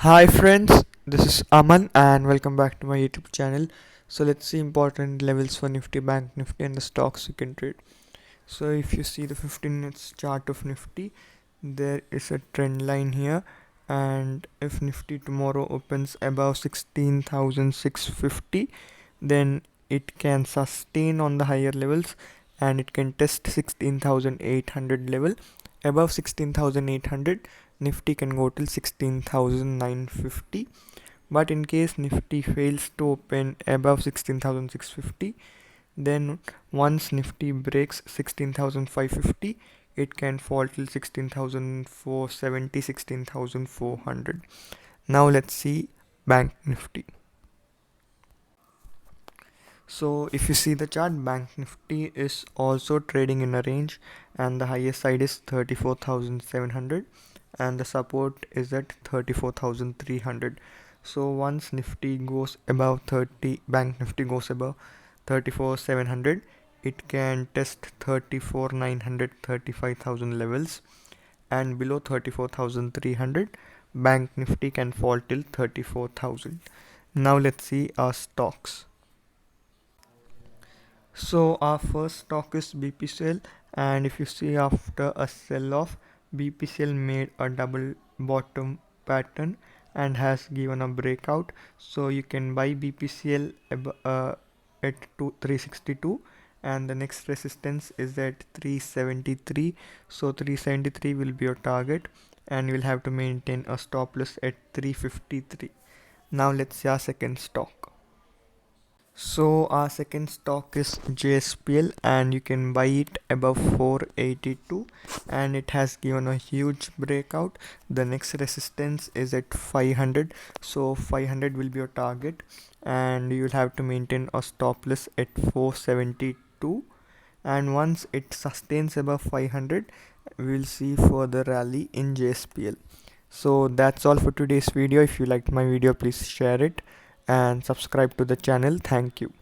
Hi friends, this is Aman and welcome back to my YouTube channel. So let's see important levels for Nifty, Bank Nifty and the stocks you can trade. So if you see the 15 minutes chart of Nifty, there is a trend line here, and if Nifty tomorrow opens above 16,650, then it can sustain on the higher levels and it can test 16,800 level. Above 16,800, Nifty can go till 16,950. But in case Nifty fails to open above 16,650, then once Nifty breaks 16,550, it can fall till 16,470, 16,400. Now let's see Bank Nifty. So if you see the chart, Bank Nifty is also trading in a range, and the highest side is 34,700 and the support is at 34,300. So once Nifty goes above 30, Bank Nifty goes above 34,700, it can test 34,900, 35,000 levels, and below 34,300, Bank Nifty can fall till 34,000. Now let's see our stocks. So our first stock is Bpcl, and if you see after a sell-off, Bpcl made a double bottom pattern and has given a breakout. So you can buy Bpcl at 362, and the next resistance is at 373. So 373 will be your target, and you will have to maintain a stop loss at 353. Now let's see our second stock. So our second stock is JSPL, and you can buy it above 482, and it has given a huge breakout. The next resistance is at 500, so 500 will be your target, and you will have to maintain a stop loss at 472. And once it sustains above 500, we will see further rally in JSPL. So that's all for today's video. If you liked my video, please share it and subscribe to the channel. Thank you.